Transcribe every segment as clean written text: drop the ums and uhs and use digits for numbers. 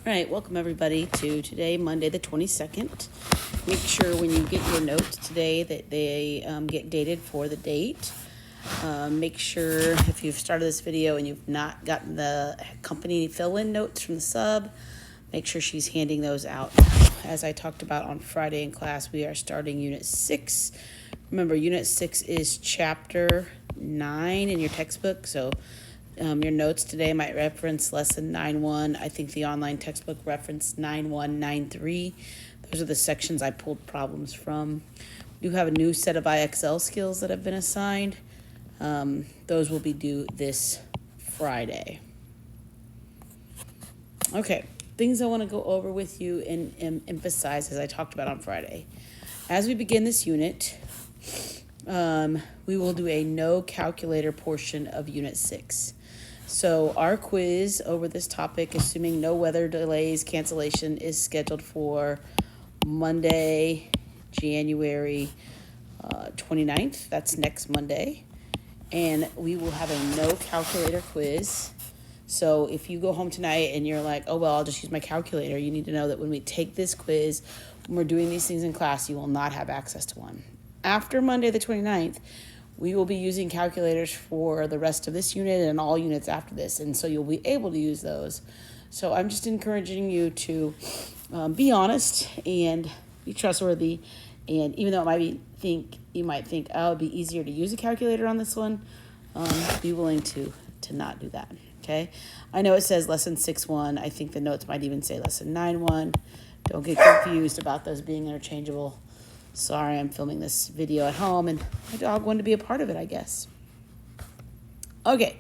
All right, welcome everybody to today, Monday the 22nd. Make sure when you get your notes today that they get dated for the date. Make sure if you've started this video and you've not gotten the company fill-in notes from the sub, make sure she's handing those out. As I talked about on Friday in class, we are starting Unit 6. Remember, Unit 6 is Chapter 9 in your textbook, so your notes today might reference Lesson 9.1. I think the online textbook referenced 9.1, 9.3. Those are the sections I pulled problems from. We do have a new set of IXL skills that have been assigned. Those will be due this Friday. Okay, things I want to go over with you and emphasize as I talked about on Friday. As we begin this unit, we will do a no calculator portion of Unit 6. So our quiz over this topic, assuming no weather delays, cancellation, is scheduled for Monday, January 29th. That's next Monday. And we will have a no calculator quiz. So if you go home tonight and you're like, oh, well, I'll just use my calculator, you need to know that when we take this quiz, when we're doing these things in class, you will not have access to one. After Monday the 29th, we will be using calculators for the rest of this unit and all units after this, and so you'll be able to use those. So I'm just encouraging you to be honest and be trustworthy, and even though you might think, oh, it'd be easier to use a calculator on this one, be willing to not do that, okay? I know it says Lesson 6.1. I think the notes might even say Lesson 9.1. Don't get confused about those being interchangeable. Sorry, I'm filming this video at home, and my dog wanted to be a part of it, I guess. Okay,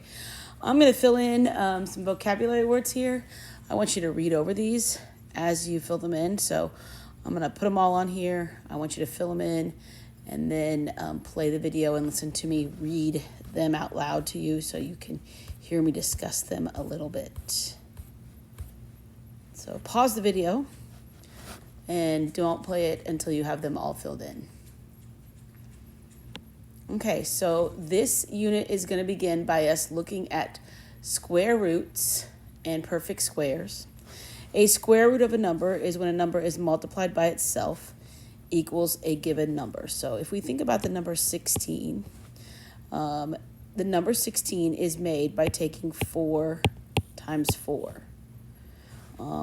I'm going to fill in some vocabulary words here. I want you to read over these as you fill them in. So I'm going to put them all on here. I want you to fill them in and then play the video and listen to me read them out loud to you so you can hear me discuss them a little bit. So pause the video. And don't play it until you have them all filled in. Okay, so this unit is going to begin by us looking at square roots and perfect squares. A square root of a number is when a number is multiplied by itself equals a given number. So if we think about the number 16, the number 16 is made by taking 4 times 4.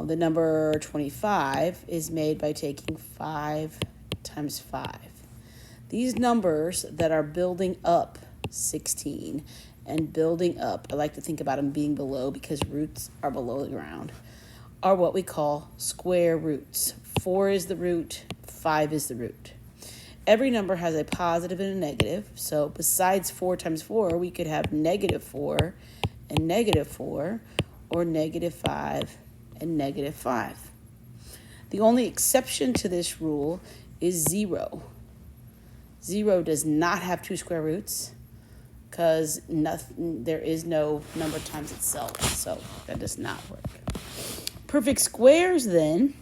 The number 25 is made by taking 5 times 5. These numbers that are building up 16 and building up, I like to think about them being below because roots are below the ground, are what we call square roots. 4 is the root, 5 is the root. Every number has a positive and a negative. So besides 4 times 4, we could have negative 4 and negative 4, or negative 5 and negative 5. The only exception to this rule is 0. 0 does not have 2 square roots because there is no number times itself, so that does not work. Perfect squares, then,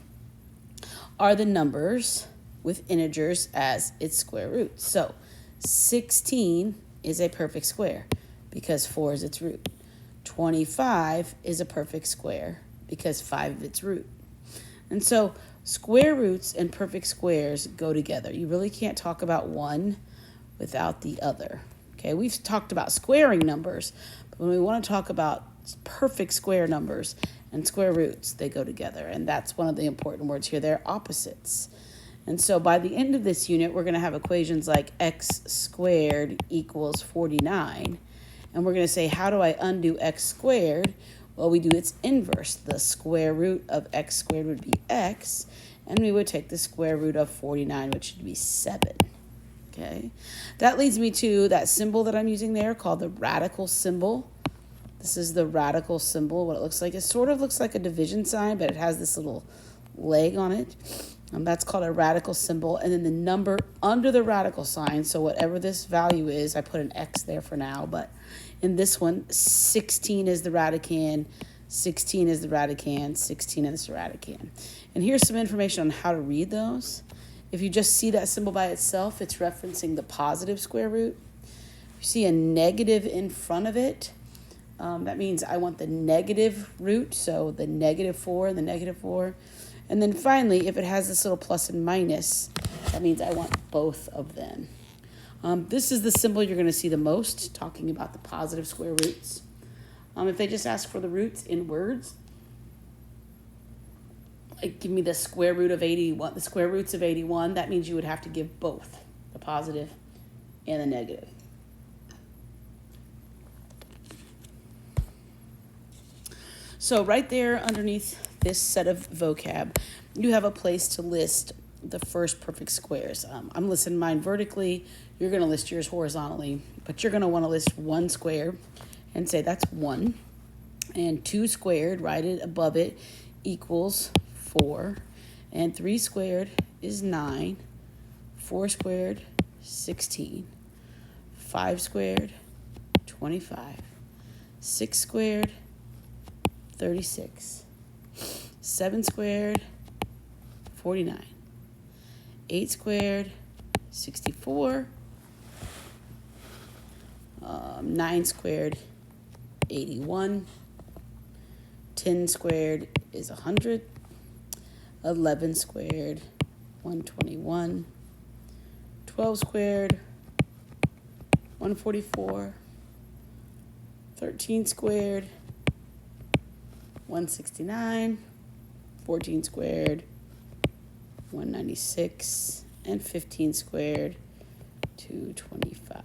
are the numbers with integers as its square root. So 16 is a perfect square because 4 is its root. 25 is a perfect square because 5 is its root. And so square roots and perfect squares go together. You really can't talk about one without the other. Okay, we've talked about squaring numbers, but when we want to talk about perfect square numbers and square roots, they go together. And that's one of the important words here. They're opposites. And so by the end of this unit, we're going to have equations like x squared equals 49. And we're going to say, how do I undo x squared? Well, we do its inverse. The square root of x squared would be x, and we would take the square root of 49, which would be 7. Okay, that leads me to that symbol that I'm using there called the radical symbol. This is the radical symbol. What it looks like, it sort of looks like a division sign, but it has this little leg on it. That's called a radical symbol. And then the number under the radical sign, so whatever this value is, I put an X there for now, but in this one, 16 is the radicand, 16 is the radicand, 16 is the radicand. And here's some information on how to read those. If you just see that symbol by itself, it's referencing the positive square root. If you see a negative in front of it, That means I want the negative root, so the -4 and the -4. And then finally, if it has this little plus and minus, that means I want both of them. This is the symbol you're going to see the most, talking about the positive square roots. If they just ask for the roots in words, like give me the square root of 81, the square roots of 81, that means you would have to give both, the positive and the negative. So right there underneath this set of vocab, you have a place to list the first perfect squares. I'm listing mine vertically. You're going to list yours horizontally, but you're going to want to list 1 square and say that's 1. And 2 squared, write it above it, equals 4. And 3 squared is 9. 4 squared, 16. 5 squared, 25. 6 squared, 36. 7 squared, 49. 8 squared, 64. 9 squared, 81. 10 squared is 100. 11 squared, 121. 12 squared, 144. 13 squared, 169. 14 squared, 196. And 15 squared, 225.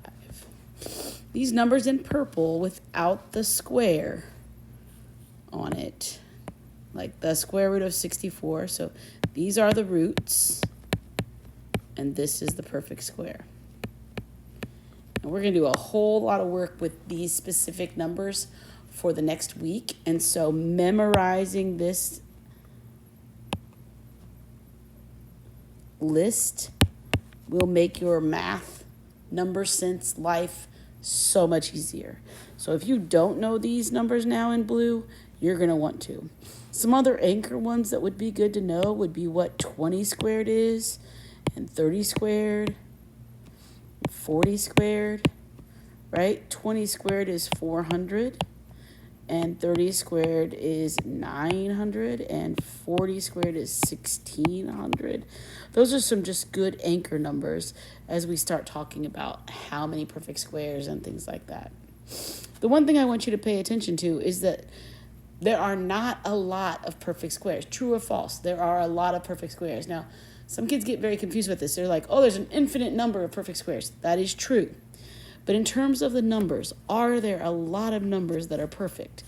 These numbers in purple without the square on it, like the square root of 64. So these are the roots, and this is the perfect square. And we're going to do a whole lot of work with these specific numbers for the next week. And so memorizing this list will make your math, number sense life so much easier. So if you don't know these numbers now in blue, you're going to want to. Some other anchor ones that would be good to know would be what 20 squared is, and 30 squared, 40 squared, right? 20 squared is 400, and 30 squared is 900, and 40 squared is 1600. Those are some just good anchor numbers as we start talking about how many perfect squares and things like that. The one thing I want you to pay attention to is that there are not a lot of perfect squares. True or false? There are a lot of perfect squares. Now, some kids get very confused with this. They're like, oh, there's an infinite number of perfect squares. That is true. But in terms of the numbers, are there a lot of numbers that are perfect?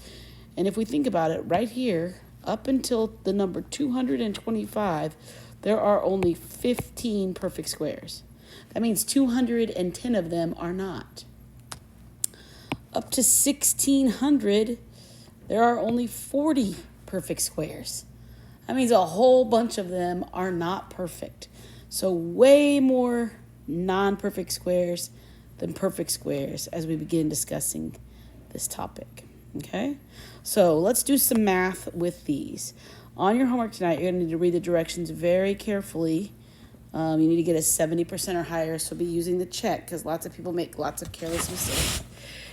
And if we think about it, right here, up until the number 225, there are only 15 perfect squares. That means 210 of them are not. Up to 1600, there are only 40 perfect squares. That means a whole bunch of them are not perfect. So way more non-perfect squares than perfect squares as we begin discussing this topic. Okay? So let's do some math with these. On your homework tonight, you're going to need to read the directions very carefully. You need to get a 70% or higher, so be using the check because lots of people make lots of careless mistakes.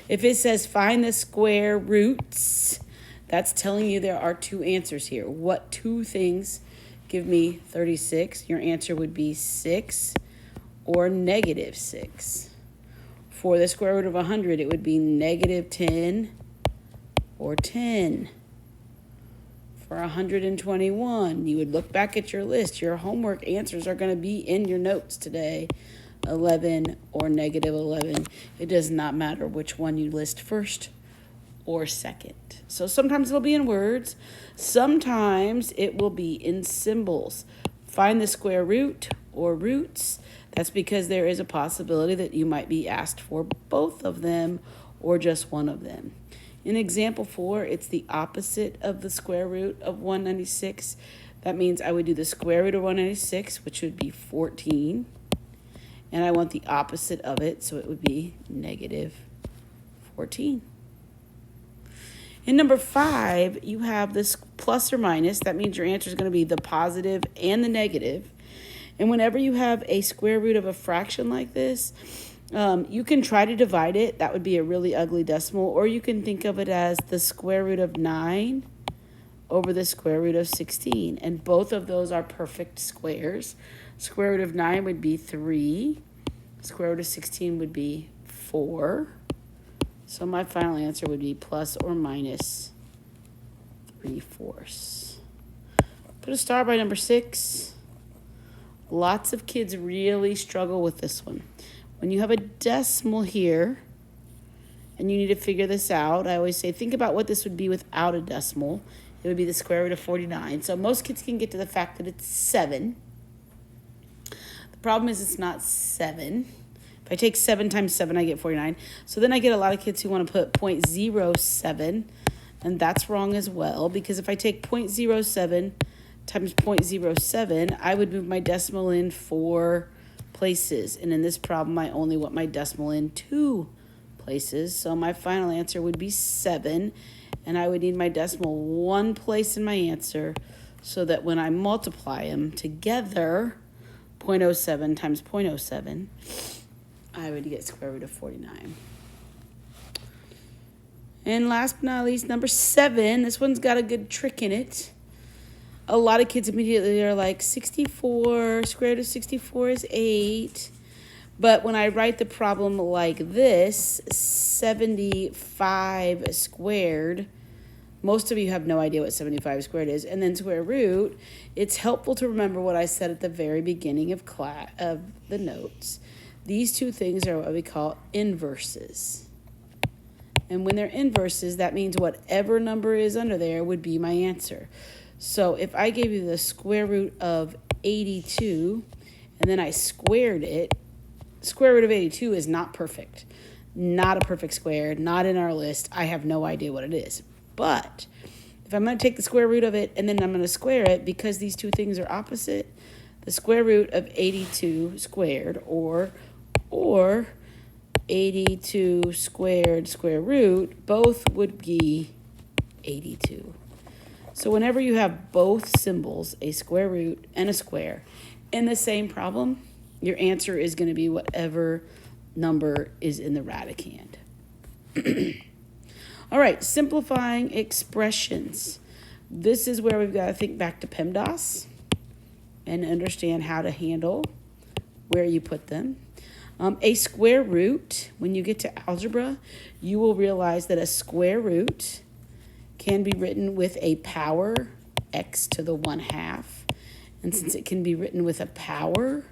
If it says find the square roots, that's telling you there are 2 answers here. What 2 things give me 36? Your answer would be 6 or -6. For the square root of 100, it would be -10 or 10. For 121, you would look back at your list. Your homework answers are going to be in your notes today. 11 or -11. It does not matter which one you list first or second. So sometimes it'll be in words. Sometimes it will be in symbols. Find the square root or roots. That's because there is a possibility that you might be asked for both of them or just one of them. In example 4, it's the opposite of the square root of 196. That means I would do the square root of 196, which would be 14. And I want the opposite of it, so it would be -14. In number 5, you have this plus or minus. That means your answer is going to be the positive and the negative. And whenever you have a square root of a fraction like this, You can try to divide it. That would be a really ugly decimal. Or you can think of it as the square root of 9 over the square root of 16. And both of those are perfect squares. Square root of 9 would be 3. Square root of 16 would be 4. So my final answer would be plus or minus 3/4. Put a star by number 6. Lots of kids really struggle with this one. When you have a decimal here and you need to figure this out, I always say think about what this would be without a decimal. It would be the square root of 49. So most kids can get to the fact that it's 7. The problem is it's not 7. If I take 7 times 7, I get 49. So then I get a lot of kids who want to put 0.07, and that's wrong as well, because if I take 0.07 times 0.07, I would move my decimal in 4 places. And in this problem, I only want my decimal in 2 places. So my final answer would be 7, and I would need my decimal 1 place in my answer so that when I multiply them together, 0.07 times 0.07, I would get square root of 49. And last but not least, number 7. This one's got a good trick in it. A lot of kids immediately are like, 64, square root of 64 is 8. But when I write the problem like this, 75 squared, most of you have no idea what 75 squared is, and then square root, it's helpful to remember what I said at the very beginning of the notes. These two things are what we call inverses. And when they're inverses, that means whatever number is under there would be my answer. So if I gave you the square root of 82 and then I squared it, square root of 82 is not perfect. Not a perfect square, not in our list. I have no idea what it is. But if I'm going to take the square root of it and then I'm going to square it, because these two things are opposite, the square root of 82 squared or 82 squared square root, both would be 82. So whenever you have both symbols, a square root and a square, in the same problem, your answer is going to be whatever number is in the radicand. All right, simplifying expressions. This is where we've got to think back to PEMDAS and understand how to handle where you put them. A square root, when you get to algebra, you will realize that a square root can be written with a power, x to the 1/2. And since it can be written with a power,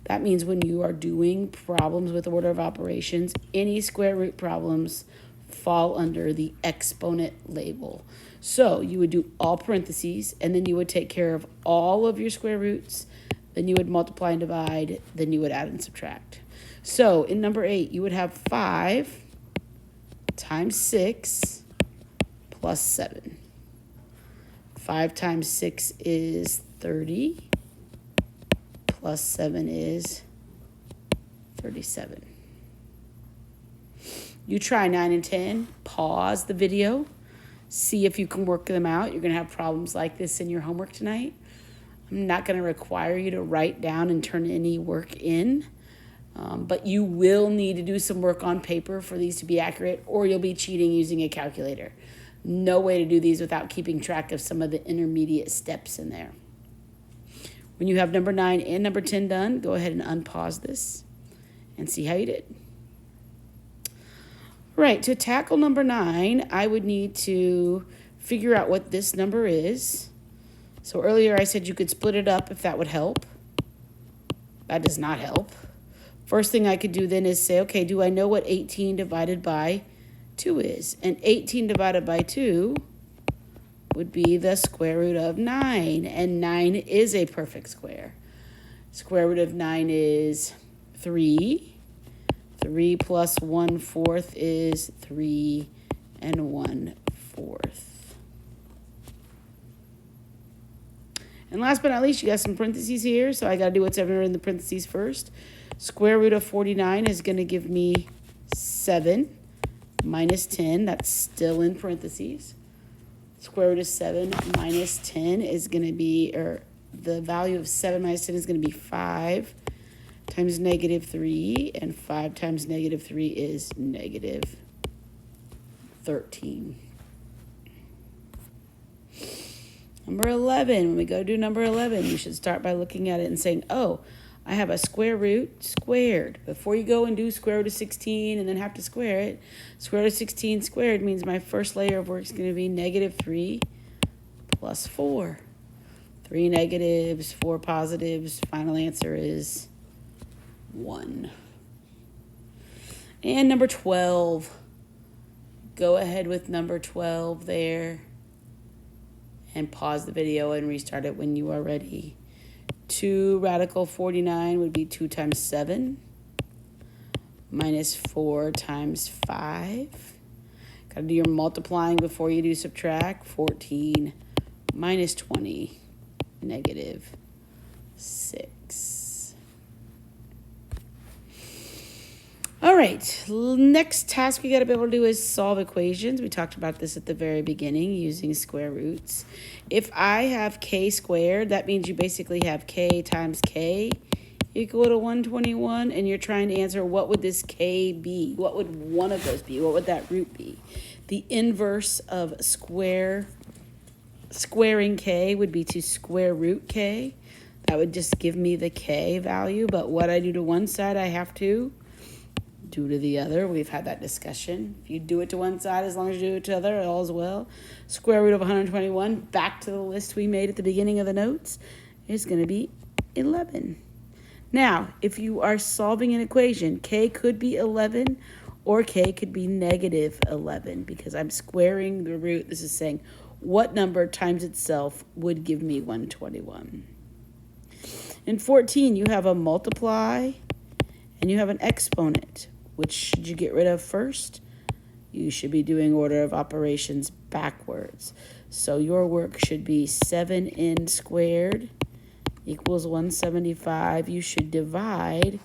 that means when you are doing problems with order of operations, any square root problems fall under the exponent label. So you would do all parentheses, and then you would take care of all of your square roots, then you would multiply and divide, then you would add and subtract. So in number 8, you would have 5 times 6 plus 7. 5 times 6 is 30, plus 7 is 37. You try 9 and 10, pause the video, see if you can work them out. You're going to have problems like this in your homework tonight. I'm not going to require you to write down and turn any work in, but you will need to do some work on paper for these to be accurate, or you'll be cheating using a calculator. No way to do these without keeping track of some of the intermediate steps in there. When you have number 9 and number 10 done, go ahead and unpause this and see how you did. Right, to tackle number 9, I would need to figure out what this number is. So earlier I said you could split it up if that would help. That does not help. First thing I could do then is say, okay, do I know what 18 divided by 2 is? And 18 divided by 2 would be the square root of 9. And 9 is a perfect square. Square root of 9 is 3. 3 plus 1/4 is 3 1/4. And last but not least, you got some parentheses here, so I got to do what's ever in the parentheses first. Square root of 49 is going to give me 7 minus 10. That's still in parentheses. Square root of 7 minus 10 is going to be, or the value of 7 minus 10 is going to be 5. times negative 3, and 5 times negative 3 is negative 13. Number 11, when we go to do number 11, you should start by looking at it and saying, oh, I have a square root squared. Before you go and do square root of 16 and then have to square it, square root of 16 squared means my first layer of work is going to be negative 3 plus 4. 3 negatives, 4 positives. Final answer is 1. And number 12. Go ahead with number 12 there. And pause the video and restart it when you are ready. 2 radical 49 would be 2 times 7 minus 4 times 5. Got to do your multiplying before you do subtract. 14 minus 20, negative 6. All right, next task we got to be able to do is solve equations. We talked about this at the very beginning using square roots. If I have k squared, that means you basically have k times k equal to 121, and you're trying to answer what would this k be? What would one of those be? What would that root be? The inverse of squaring k would be to square root k. That would just give me the k value, but what I do to one side, I have to do to the other. We've had that discussion. If you do it to one side, as long as you do it to the other, all is well. Square root of 121, back to the list we made at the beginning of the notes, is going to be 11. Now, if you are solving an equation, k could be 11 or k could be negative 11 because I'm squaring the root. This is saying what number times itself would give me 121. In 14, you have a multiply and you have an exponent. Which should you get rid of first? You should be doing order of operations backwards. So your work should be 7n squared equals 175. You should divide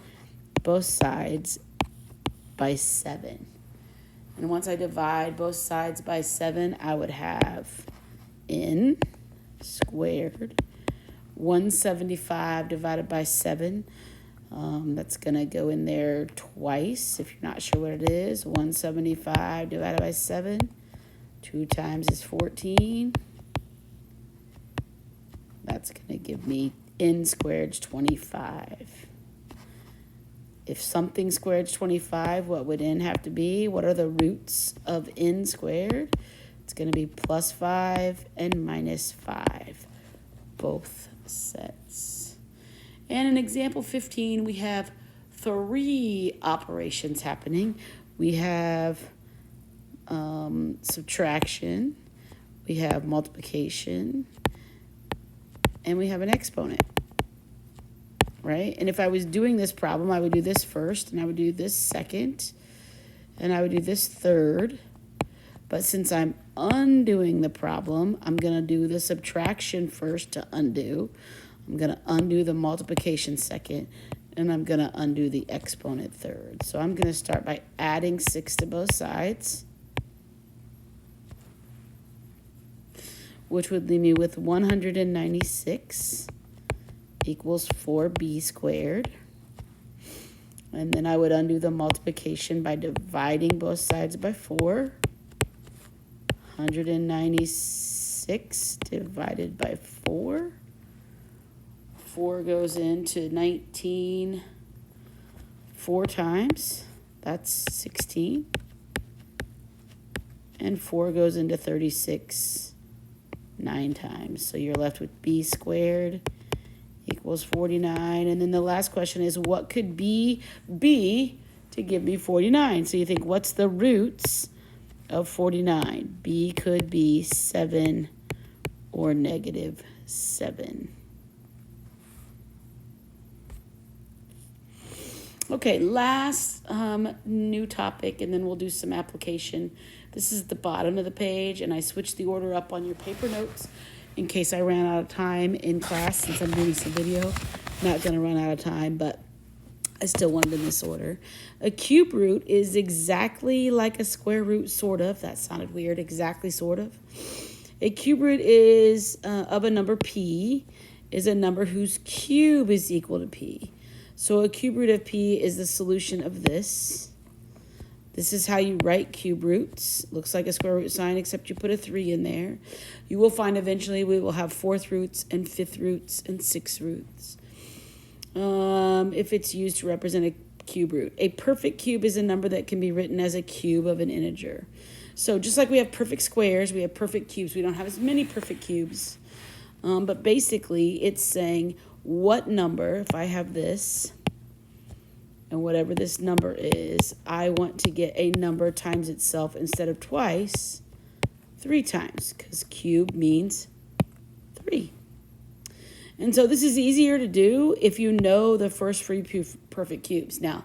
both sides by 7. And once I divide both sides by 7, I would have n squared 175 divided by 7. That's going to go in there twice if you're not sure what it is. 175 divided by 7. 2 times is 14. That's going to give me n squared is 25. If something squared is 25, what would n have to be? What are the roots of n squared? It's going to be plus 5 and minus 5, both sets. And in example 15, we have 3 operations happening. We have subtraction, we have multiplication, and we have an exponent, right? And if I was doing this problem, I would do this first, and I would do this second, and I would do this third. But since I'm undoing the problem, I'm going to do the subtraction first to undo. I'm going to undo the multiplication second, and I'm going to undo the exponent third. So I'm going to start by adding 6 to both sides, which would leave me with 196 equals 4b squared. And then I would undo the multiplication by dividing both sides by 4. 196 divided by 4. 4 goes into 19 4 times. That's 16. And 4 goes into 36 9 times. So you're left with b squared equals 49. And then the last question is, what could b be to give me 49? So you think, what's the roots of 49? B could be 7 or negative 7. Okay, last new topic, and then we'll do some application. This is the bottom of the page, and I switched the order up on your paper notes in case I ran out of time in class. Since I'm doing some video, not going to run out of time, but I still wanted in this order. A cube root is exactly like a square root, sort of. That sounded weird. Exactly, sort of. A cube root is of a number p, is a number whose cube is equal to p. So a cube root of p is the solution of this. This is how you write cube roots. Looks like a square root sign, except you put a 3 in there. You will find eventually we will have 4th roots and 5th roots and 6th roots. If it's used to represent a cube root. A perfect cube is a number that can be written as a cube of an integer. So just like we have perfect squares, we have perfect cubes. We don't have as many perfect cubes. But basically, it's saying what number, if I have this, and whatever this number is, I want to get a number times itself instead of twice, 3 times, because cube means 3. And so this is easier to do if you know the first 3 perfect cubes. Now,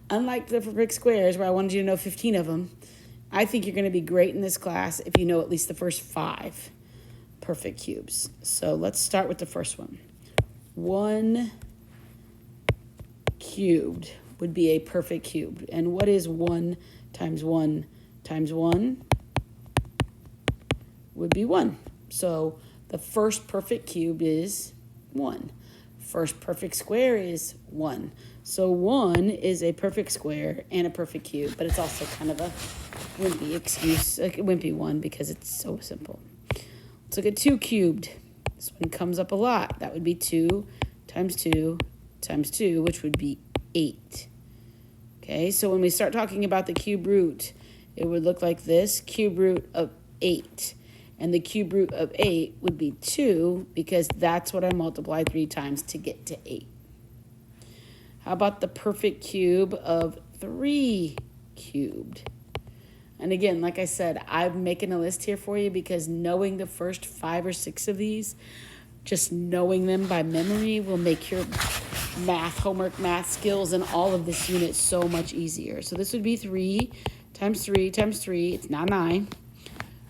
unlike the perfect squares where I wanted you to know 15 of them, I think you're going to be great in this class if you know at least the first 5 perfect cubes. So let's start with the first one. 1 cubed would be a perfect cube. And what is 1 times 1 times 1? Would be 1. So the first perfect cube is 1. First perfect square is 1. So 1 is a perfect square and a perfect cube, but it's also kind of a wimpy one because it's so simple. Let's look at 2 cubed. This one comes up a lot. That would be 2 times 2 times 2, which would be 8. Okay, so when we start talking about the cube root, it would look like this, cube root of 8. And the cube root of 8 would be 2 because that's what I multiplied 3 times to get to 8. How about the perfect cube of 3 cubed? And again, like I said, I'm making a list here for you because knowing the first 5 or 6 of these, just knowing them by memory will make your homework math skills and all of this unit so much easier. So this would be 3 times 3 times 3. It's not 9.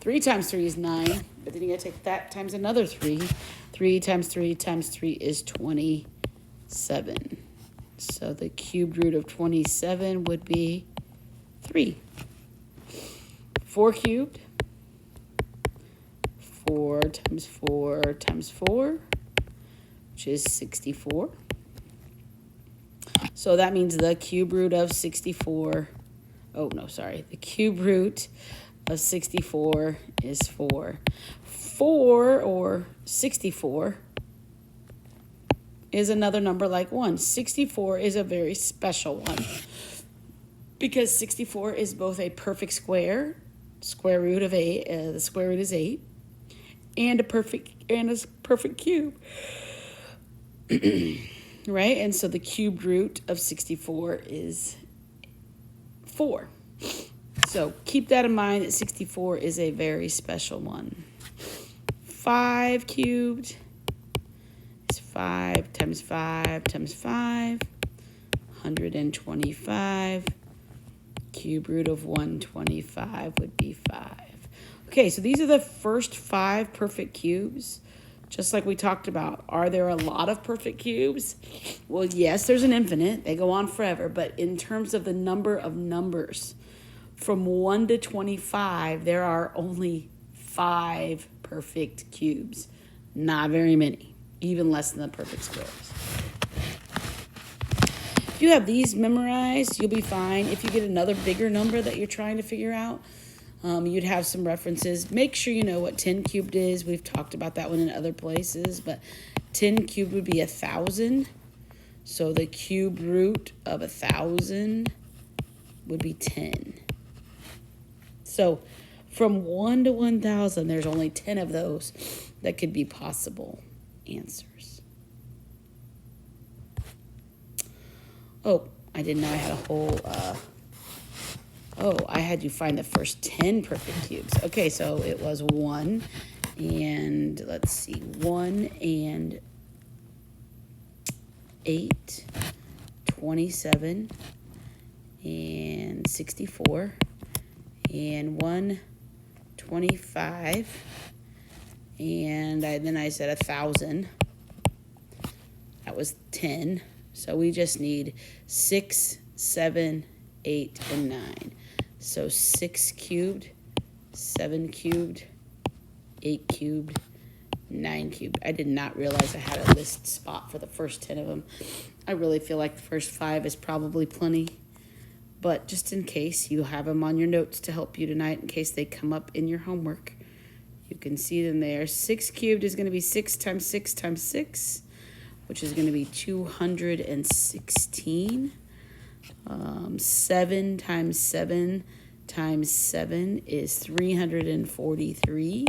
3 times 3 is 9, but then you got to take that times another 3. 3 times 3 times 3 is 27. So the cube root of 27 would be 3. 4 cubed. 4 times 4 times 4, which is 64. So that means the cube root of 64, the cube root of 64 is 4. 4, or 64, is another number like 1. 64 is a very special one because 64 is both a perfect square, square root of 8, the square root is 8, and a perfect cube. Right? And so the cube root of 64 is 4. So keep that in mind that 64 is a very special one. 5 cubed is 5 times 5 times 5, 125. Cube root of 125 would be 5. Okay, so these are the first 5 perfect cubes. Just like we talked about, are there a lot of perfect cubes? Well, yes, there's an infinite. They go on forever. But in terms of the number of numbers, from 1 to 25, there are only 5 perfect cubes. Not very many, even less than the perfect squares. If you have these memorized, you'll be fine. If you get another bigger number that you're trying to figure out, you'd have some references. Make sure you know what 10 cubed is. We've talked about that one in other places, but 10 cubed would be 1,000. So the cube root of 1,000 would be 10. So from 1 to 1,000, there's only 10 of those that could be possible answers. Oh, I didn't know I had a whole... I had to find the first 10 perfect cubes. Okay, so it was 1 and, 1 and 8, 27, and 64, and 125, and then I said 1,000. That was 10. So we just need 6, 7, 8, and 9. So 6 cubed, 7 cubed, 8 cubed, 9 cubed. I did not realize I had a list spot for the first 10 of them. I really feel like the first 5 is probably plenty. But just in case, you have them on your notes to help you tonight in case they come up in your homework. You can see them there. 6 cubed is going to be 6 times 6 times 6, which is going to be 216. 7 times 7 times 7 is 343.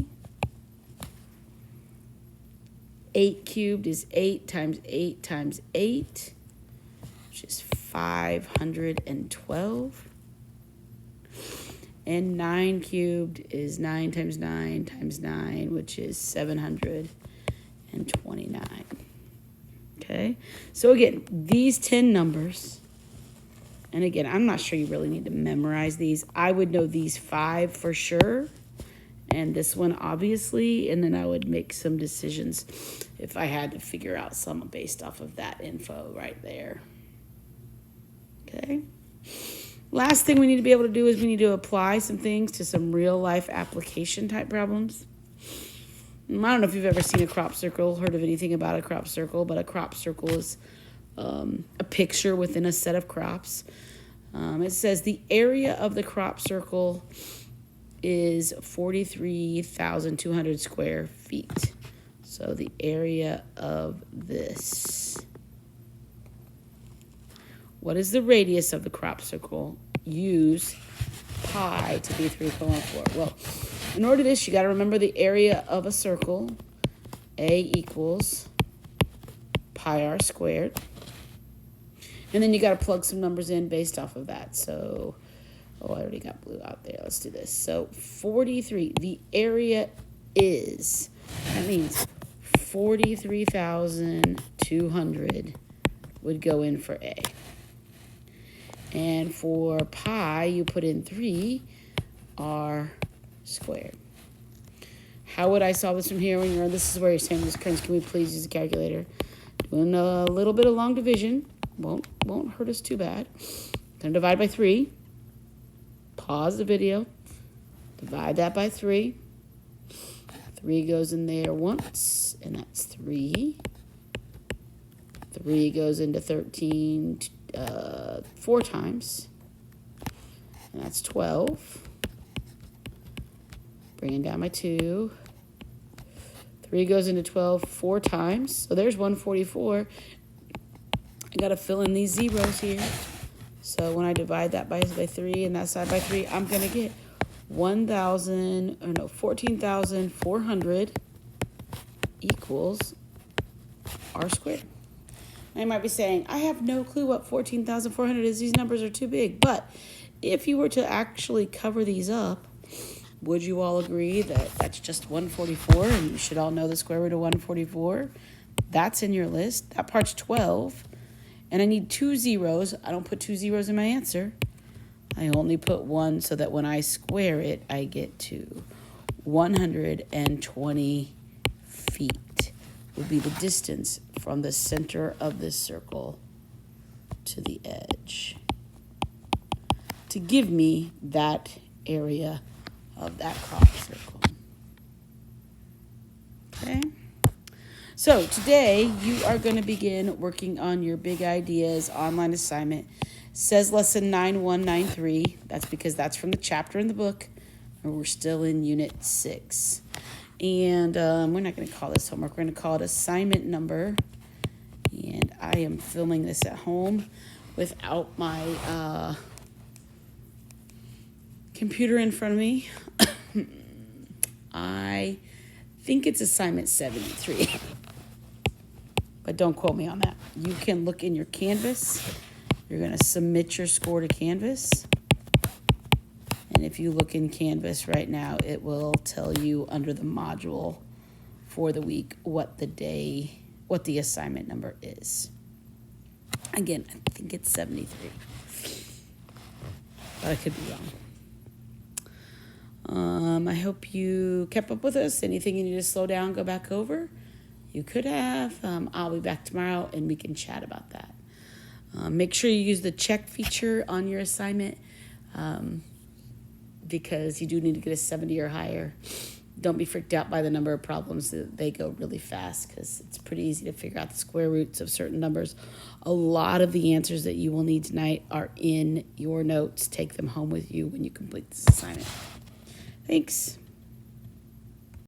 8 cubed is 8 times 8 times 8, which is 512. And 9 cubed is 9 times 9 times 9, which is 729. Okay, so again, these 10 numbers, and again, I'm not sure you really need to memorize these. I would know these 5 for sure, and this one obviously, and then I would make some decisions if I had to figure out some based off of that info right there. Okay. Last thing we need to be able to do is we need to apply some things to some real life application type problems. I don't know if you've ever seen a crop circle, heard of anything about a crop circle, but a crop circle is a picture within a set of crops. It says the area of the crop circle is 43,200 square feet. So the area of this. What is the radius of the crop circle? Use pi to be 3.14. Well, in order to do this, you got to remember the area of a circle. A equals pi r squared. And then you got to plug some numbers in based off of that. So, I already got blue out there. Let's do this. So 43, the area is, that means 43,200 would go in for A. And for pi, you put in 3 r squared. How would I solve this from here? When you're, this is where you're saying, Ms. Kearns, can we please use a calculator? Doing a little bit of long division. Won't hurt us too bad. Gonna divide by 3. Pause the video. Divide that by 3. 3 goes in there once, and that's 3. 3 goes into 13 4 times, and that's 12. Bringing down my 2. 3 goes into 12 4 times, so there's 144. I got to fill in these zeros here. So when I divide that by 3 and that side by 3, I'm going to get 14,400 equals r squared. Now you might be saying, I have no clue what 14,400 is. These numbers are too big. But if you were to actually cover these up, would you all agree that that's just 144 and you should all know the square root of 144? That's in your list. That part's 12. And I need 2 zeros. I don't put 2 zeros in my answer. I only put 1 so that when I square it, I get to 120 feet would be the distance from the center of this circle to the edge to give me that area of that crop circle. Okay? So today you are going to begin working on your Big Ideas online assignment. It says lesson 9193. That's because that's from the chapter in the book, and we're still in unit 6. And we're not going to call this homework. We're going to call it assignment number. And I am filming this at home without my computer in front of me. I think it's assignment 73. But don't quote me on that. You can look in your Canvas. You're going to submit your score to Canvas. And if you look in Canvas right now, it will tell you under the module for the week what the assignment number is. Again, I think it's 73. But I could be wrong. I hope you kept up with us. Anything you need to slow down, go back over. You could have. I'll be back tomorrow and we can chat about that. Make sure you use the check feature on your assignment because you do need to get a 70 or higher. don't be freaked out by the number of problems. They go really fast because it's pretty easy to figure out the square roots of certain numbers. A lot of the answers that you will need tonight are in your notes. Take them home with you when you complete this assignment. Thanks.